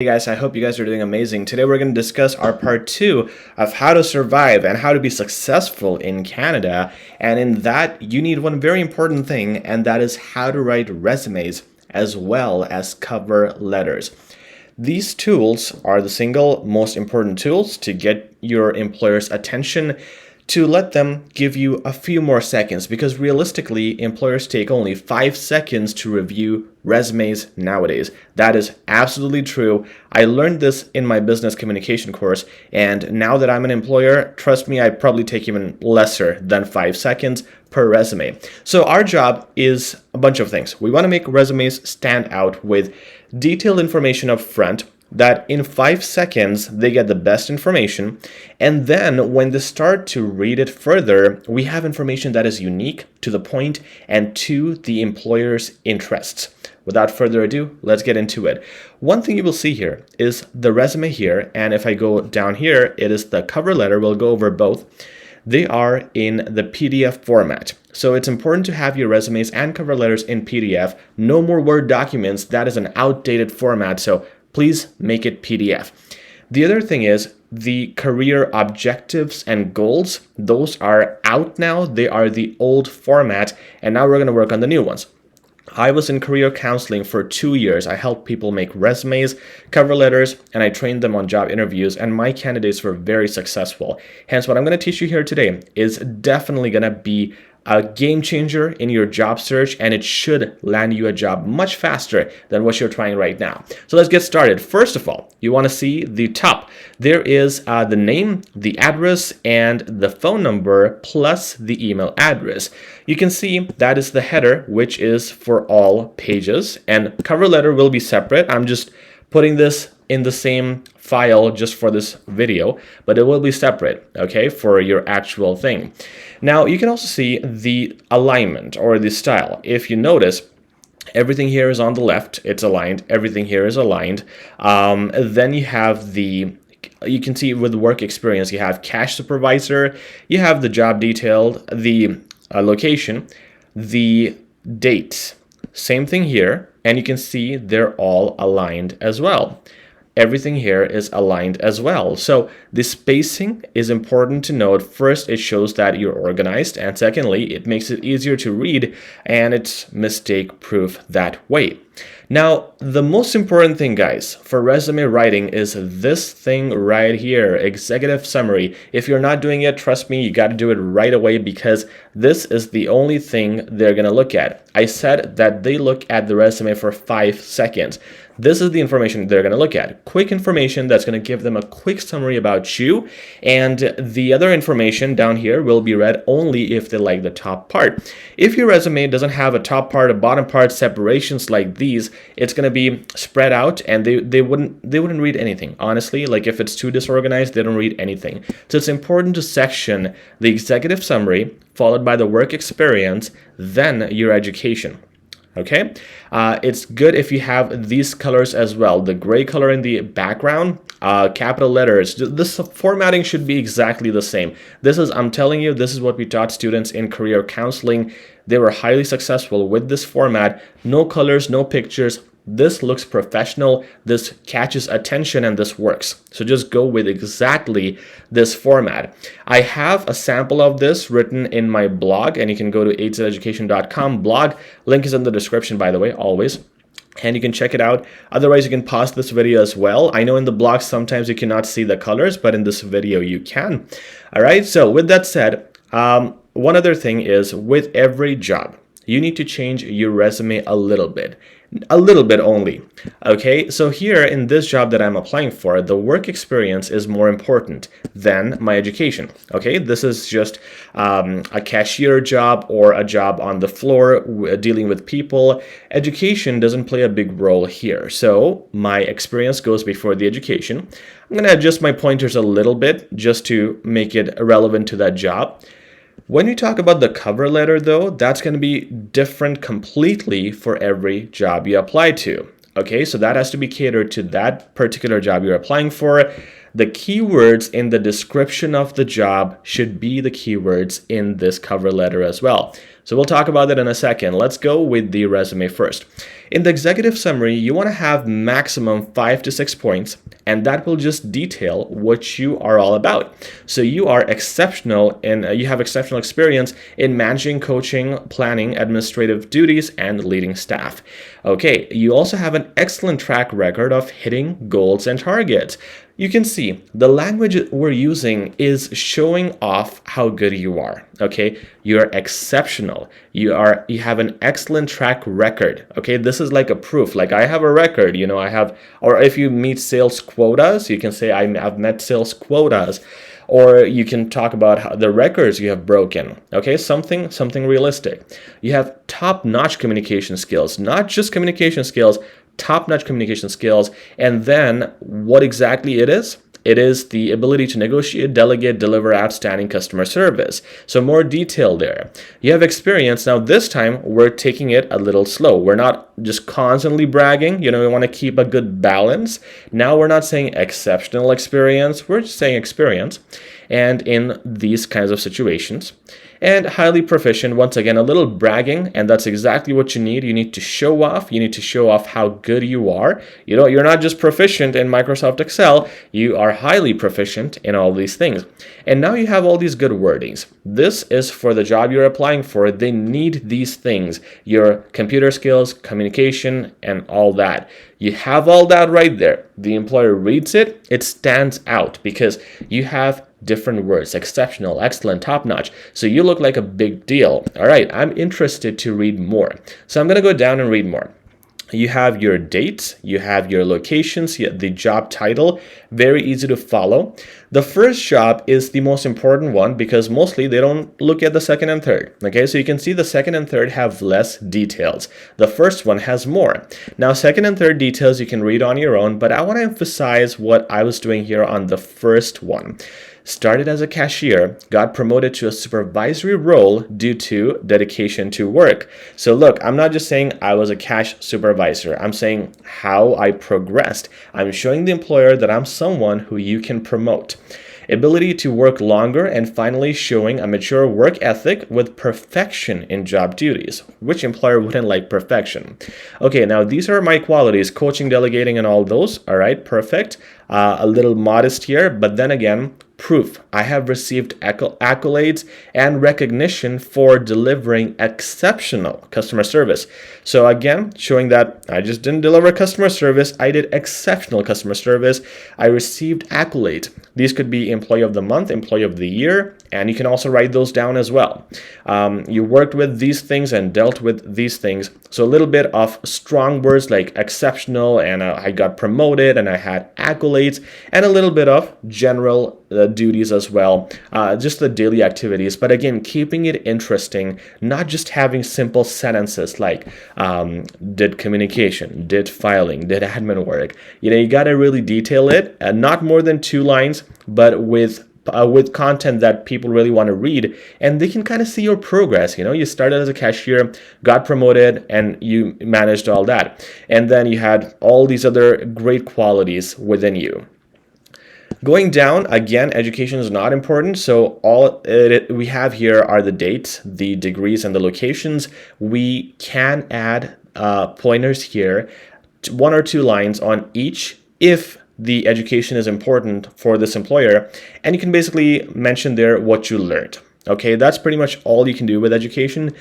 Hey guys, I hope you guys are doing amazing. Today we're going to discuss our part 2 of how to survive and how to be successful in Canada. And in that, you need one very important thing, and that is how to write resumes as well as cover letters. These tools are the single most important tools to get your employer's attention, to let them give you a few more seconds, because realistically, employers take only 5 seconds to review resumes nowadays. That is absolutely true. I learned this in my business communication course, and now that I'm an employer, trust me, I probably take even lesser than 5 seconds per resume. So our job is a bunch of things. We want to make resumes stand out with detailed information up front, that in 5 seconds they get the best information, and then when they start to read it further, we have information that is unique, to the point, and to the employer's interests. Without further ado, let's get into it. One thing you will see here is the resume here, and if I go down here, it is the cover letter. We'll go over both. They are in the PDF format. So it's important to have your resumes and cover letters in PDF. No more Word documents. That is an outdated format. So please make it PDF. The other thing is the career objectives and goals. Those are out now. They are the old format, and now we're going to work on the new ones. I was in career counseling for 2 years. I helped people make resumes, cover letters, and I trained them on job interviews, and my candidates were very successful. Hence, what I'm going to teach you here today is definitely going to be a game changer in your job search, and it should land you a job much faster than what you're trying right now. So let's get started. First of all, you want to see the top. There is the name, the address, and the phone number, plus the email address. You can see that is the header, which is for all pages, and cover letter will be separate. I'm just putting this in the same file just for this video, but it will be separate, okay, for your actual thing. Now, you can also see the alignment or the style. If you notice, everything here is on the left, it's aligned, everything here is aligned. Then you have you can see with work experience, you have cash supervisor, you have the job detail, the location, the date. Same thing here, and you can see they're all aligned as well. Everything here is aligned as well. So the spacing is important to note. First, it shows that you're organized, and secondly, it makes it easier to read, and it's mistake proof that way. Now, the most important thing, guys, for resume writing is this thing right here, executive summary. If you're not doing it, trust me, you got to do it right away, because this is the only thing they're going to look at. I said that they look at the resume for 5 seconds. This is the information they're going to look at. Quick information that's going to give them a quick summary about you, and the other information down here will be read only if they like the top part. If your resume doesn't have a top part, a bottom part, separations like these, it's going to be spread out, and they wouldn't read anything. Honestly, like if it's too disorganized, they don't read anything. So it's important to section the executive summary, followed by the work experience, then your education. Okay, it's good if you have these colors as well. The gray color in the background, capital letters. This formatting should be exactly the same. I'm telling you, this is what we taught students in career counseling. They were highly successful with this format. No colors, no pictures. This looks professional, this catches attention, and this works. So just go with exactly this format. I have a sample of this written in my blog, and you can go to azeducation.com blog. Link is in the description, by the way, always. And you can check it out. Otherwise, you can pause this video as well. I know in the blog sometimes you cannot see the colors, but in this video you can. All right, so with that said, one other thing is, with every job, you need to change your resume a little bit only. Okay, so here in this job that I'm applying for, the work experience is more important than my education. Okay, this is just a cashier job or a job on the floor dealing with people. Education doesn't play a big role here, so my experience goes before the education. I'm going to adjust my pointers a little bit just to make it relevant to that job. When you talk about the cover letter, though, that's going to be different completely for every job you apply to. Okay, so that has to be catered to that particular job you're applying for. The keywords in the description of the job should be the keywords in this cover letter as well. So we'll talk about that in a second. Let's go with the resume first. In the executive summary, you want to have maximum 5 to 6 points, and that will just detail what you are all about. So you are exceptional and you have exceptional experience in managing, coaching, planning, administrative duties, and leading staff. Okay, you also have an excellent track record of hitting goals and targets. You can see the language we're using is showing off how good you are. Okay, you're exceptional. You have an excellent track record. Okay, this is like a proof. Like I have a record. I have, or if you meet sales quotas, you can say I've met sales quotas. Or you can talk about the records you have broken. Okay, something realistic. You have top-notch communication skills, not just communication skills, top-notch communication skills. And then what exactly it is? It is the ability to negotiate, delegate, deliver outstanding customer service. So more detail there. You have experience. Now this time we're taking it a little slow. We're not just constantly bragging. We want to keep a good balance. Now we're not saying exceptional experience. We're just saying experience. And in these kinds of situations. And highly proficient, once again, a little bragging, and that's exactly what you need. You need to show off. You need to show off how good you are. You're not just proficient in Microsoft Excel, you are highly proficient in all these things. And now you have all these good wordings. This is for the job you're applying for. They need these things, your computer skills, communication, and all that. You have all that right there. The employer reads it, it stands out because you have different words: exceptional, excellent, top-notch. So you look like a big deal. All right, I'm interested to read more. So I'm going to go down and read more. You have your dates, you have your locations, the job title, very easy to follow. The first job is the most important one because mostly they don't look at the second and third. Okay, so you can see the second and third have less details. The first one has more. Now, second and third details you can read on your own, but I want to emphasize what I was doing here on the first one. Started as a cashier, got promoted to a supervisory role due to dedication to work. So look, I'm not just saying I was a cash supervisor. I'm saying how I progressed. I'm showing the employer that I'm someone who you can promote. Ability to work longer, and finally showing a mature work ethic with perfection in job duties. Which employer wouldn't like perfection? Okay, now these are my qualities: coaching, delegating, and all those. All right, perfect. A little modest here, but then again, proof. I have received accolades and recognition for delivering exceptional customer service. So again, showing that I just didn't deliver customer service, I did exceptional customer service. I received accolades. These could be Employee of the Month, Employee of the Year, and you can also write those down as well. You worked with these things and dealt with these things. So a little bit of strong words like exceptional, and I got promoted, and I had accolades, and a little bit of general duties as well, just the daily activities. But again, keeping it interesting, not just having simple sentences like did communication, did filing, did admin work. You got to really detail it, and not more than 2 lines, but with content that people really want to read, and they can kind of see your progress. You started as a cashier, got promoted, and you managed all that, and then you had all these other great qualities within you. Going down, again, education is not important, so all we have here are the dates, the degrees, and the locations. We can add pointers here, 1 or 2 lines on each if the education is important for this employer, and you can basically mention there what you learned. Okay, that's pretty much all you can do with education.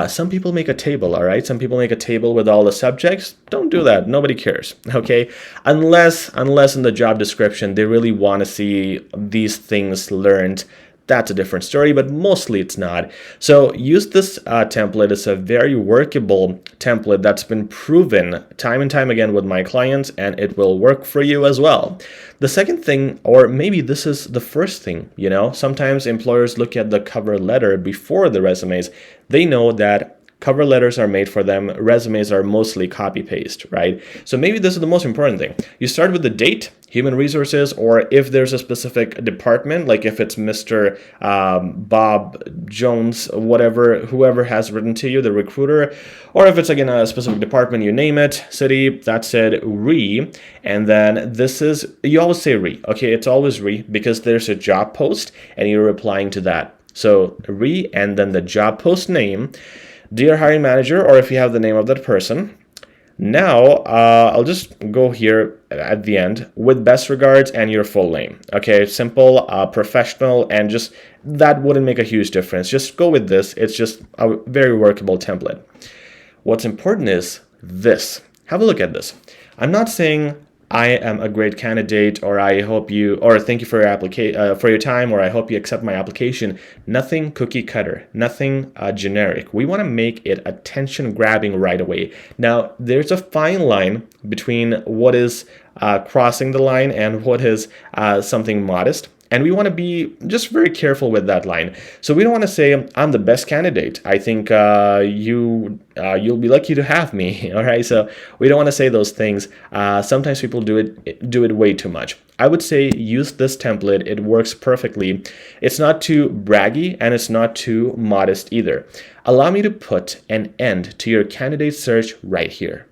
Some people make a table, all right? Some people make a table with all the subjects. Don't do that. Nobody cares, okay? Unless in the job description, they really want to see these things learned. That's a different story, but mostly it's not. So use this template. It's a very workable template that's been proven time and time again with my clients, and it will work for you as well. The second thing, or maybe this is the first thing, sometimes employers look at the cover letter before the resumes. They know that Cover letters are made for them. Resumes are mostly copy paste, right? So maybe this is the most important thing. You start with the date, human resources, or if there's a specific department, like if it's Mr. Bob Jones, whatever, whoever has written to you, the recruiter, or if it's again a specific department, you name it, city, that's it, re, and then this is, you always say re, okay? It's always re because there's a job post and you're replying to that. So re and then the job post name, dear hiring manager, or if you have the name of that person. Now, I'll just go here at the end with best regards and your full name. Okay, simple, professional, and just that wouldn't make a huge difference. Just go with this. It's just a very workable template. What's important is this. Have a look at this. I'm not saying I am a great candidate, or I hope you, or thank you for your application, for your time, or I hope you accept my application. Nothing cookie cutter, nothing generic. We want to make it attention grabbing right away. Now, there's a fine line between what is crossing the line and what is something modest. And we want to be just very careful with that line. So we don't want to say, I'm the best candidate. I think you'll be lucky to have me. All right. So we don't want to say those things. Sometimes people do it way too much. I would say use this template. It works perfectly. It's not too braggy and it's not too modest either. Allow me to put an end to your candidate search right here.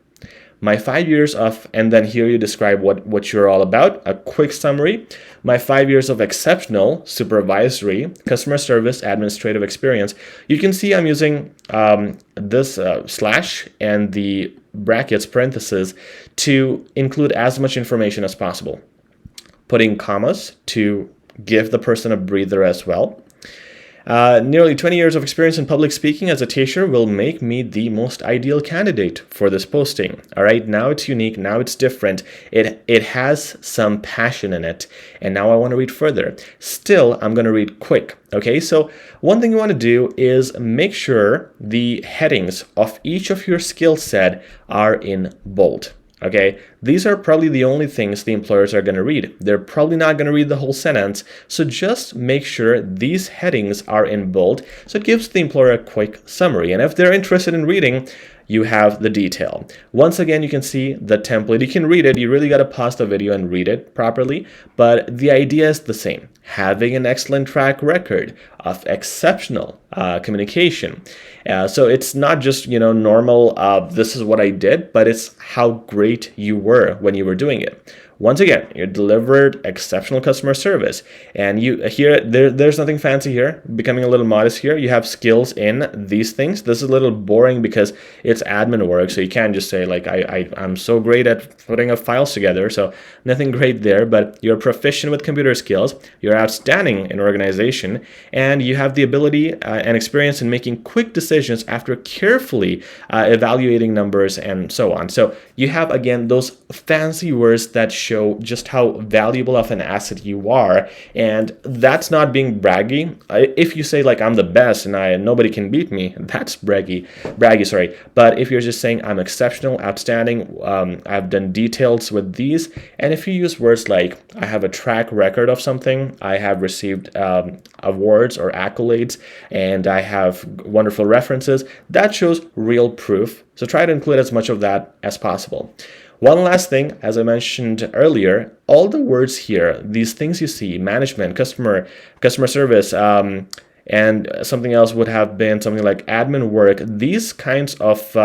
My 5 years of, and then here you describe what you're all about, a quick summary. My 5 years of exceptional supervisory, customer service, administrative experience. You can see I'm using this slash and the brackets, parentheses, to include as much information as possible. Putting commas to give the person a breather as well. Nearly 20 years of experience in public speaking as a teacher will make me the most ideal candidate for this posting. All right, now it's unique, now it's different. It has some passion in it, and now I want to read further. Still, I'm going to read quick. Okay, so one thing you want to do is make sure the headings of each of your skill set are in bold. Okay, these are probably the only things the employers are going to read. They're probably not going to read the whole sentence. So just make sure these headings are in bold. So it gives the employer a quick summary. And if they're interested in reading, you have the detail. Once again, you can see the template. You can read it. You really got to pause the video and read it properly. But the idea is the same. Having an excellent track record of exceptional communication. So it's not just, normal, this is what I did, but it's how great you were when you were doing it. Once again, you delivered exceptional customer service, and there's nothing fancy here. Becoming a little modest here, you have skills in these things. This is a little boring because it's admin work, so you can't just say like I'm so great at putting up files together. So nothing great there, but you're proficient with computer skills. You're outstanding in organization, and you have the ability and experience in making quick decisions after carefully evaluating numbers and so on. So you have again those fancy words that show just how valuable of an asset you are, and that's not being braggy. If you say like I'm the best and nobody can beat me, that's braggy, sorry. But if you're just saying I'm exceptional, outstanding, I've done details with these, and if you use words like I have a track record of something, I have received awards or accolades, and I have wonderful references, that shows real proof. So try to include as much of that as possible. One last thing, as I mentioned earlier, all the words here, these things you see, management, customer service, and something else would have been something like admin work, these kinds of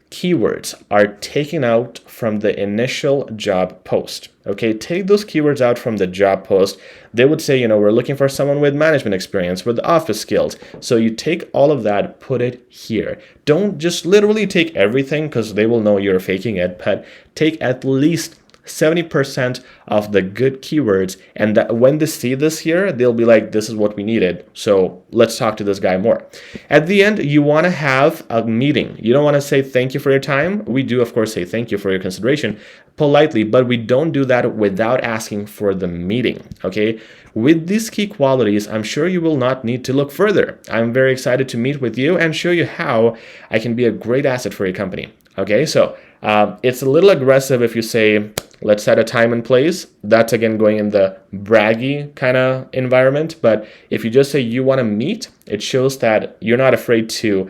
keywords are taken out from the initial job post. Okay, take those keywords out from the job post. They would say, we're looking for someone with management experience, with office skills. So you take all of that, put it here. Don't just literally take everything because they will know you're faking it, but take at least 70% of the good keywords, and that when they see this here, they'll be like, this is what we needed, so let's talk to this guy more. At the end, you want to have a meeting. You don't want to say thank you for your time. We do, of course, say thank you for your consideration politely, but we don't do that without asking for the meeting. Okay, with these key qualities, I'm sure you will not need to look further. I'm very excited to meet with you and show you how I can be a great asset for your company. Okay, so It's a little aggressive if you say, let's set a time and place. That's again going in the braggy kind of environment. But if you just say you want to meet, it shows that you're not afraid to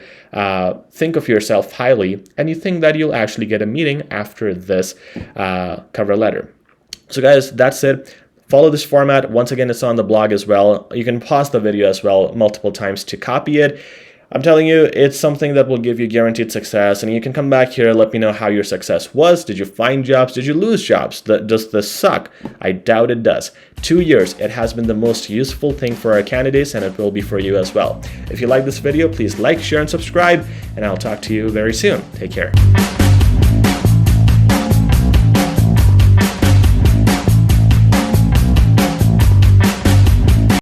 think of yourself highly, and you think that you'll actually get a meeting after this cover letter. So guys, that's it. Follow this format. Once again, it's on the blog as well. You can pause the video as well multiple times to copy it. I'm telling you, it's something that will give you guaranteed success, and you can come back here and let me know how your success was. Did you find jobs? Did you lose jobs? Does this suck? I doubt it does. 2 years, it has been the most useful thing for our candidates, and it will be for you as well. If you like this video, please like, share, and subscribe, and I'll talk to you very soon. Take care.